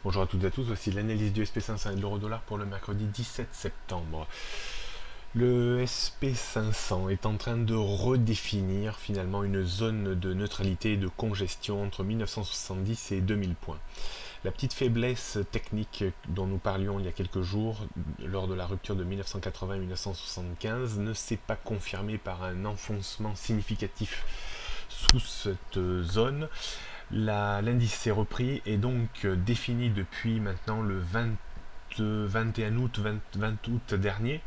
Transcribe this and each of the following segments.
Bonjour à toutes et à tous, voici l'analyse du SP500 et de l'euro-dollar pour le mercredi 17 septembre. Le SP500 est en train de redéfinir finalement une zone de neutralité et de congestion entre 1970 et 2000 points. La petite faiblesse technique dont nous parlions il y a quelques jours lors de la rupture de 1980-1975 ne s'est pas confirmée par un enfoncement significatif sous cette zone. L'indice s'est repris et donc défini depuis maintenant le 21 août, 20 août dernier,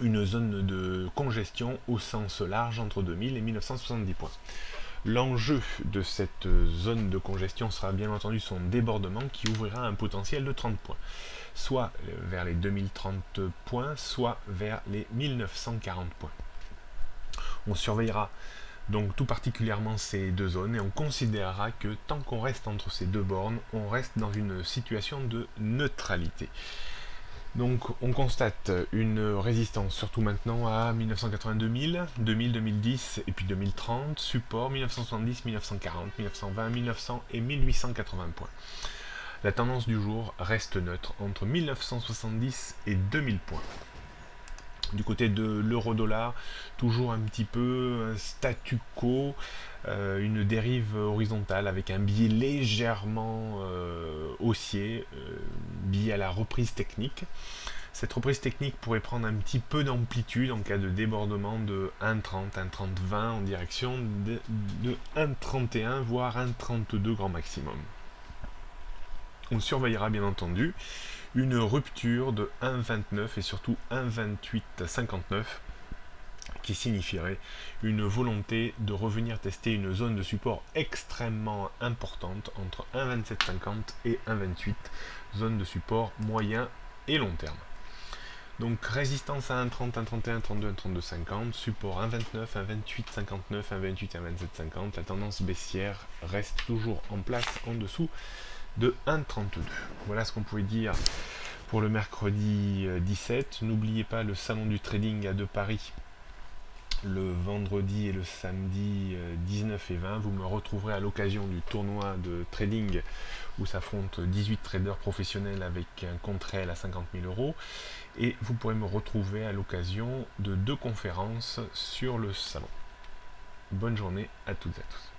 une zone de congestion au sens large entre 2000 et 1970 points. L'enjeu de cette zone de congestion sera bien entendu son débordement qui ouvrira un potentiel de 30 points, soit vers les 2030 points, soit vers les 1940 points. On surveillera donc tout particulièrement ces deux zones et on considérera que tant qu'on reste entre ces deux bornes, on reste dans une situation de neutralité. Donc on constate une résistance surtout maintenant à 1982 000, 2000, 2010 et puis 2030, support 1970, 1940, 1920, 1900 et 1880 points. La tendance du jour reste neutre entre 1970 et 2000 points. Du côté de l'euro-dollar, toujours un petit peu un statu quo, une dérive horizontale avec un biais légèrement haussier, biais à la reprise technique. Cette reprise technique pourrait prendre un petit peu d'amplitude en cas de débordement de 1,30, 1,30,20 en direction de 1,31 voire 1,32 grand maximum. On surveillera bien entendu une rupture de 1,29 et surtout 1,28,59 qui signifierait une volonté de revenir tester une zone de support extrêmement importante entre 1,27,50 et 1,28, zone de support moyen et long terme. Donc résistance à 1,30, 1,31, 1,32, 1,32,50, support 1,29, 1,28,59, 1,28, 1,27,50. La tendance baissière reste toujours en place en dessous de 1,32. Voilà ce qu'on pouvait dire pour le mercredi 17. N'oubliez pas le salon du trading à de Paris le vendredi et le samedi 19 et 20. Vous me retrouverez à l'occasion du tournoi de trading où s'affrontent 18 traders professionnels avec un compte réel à 50 000 euros. Et vous pourrez me retrouver à l'occasion de 2 conférences sur le salon. Bonne journée à toutes et à tous.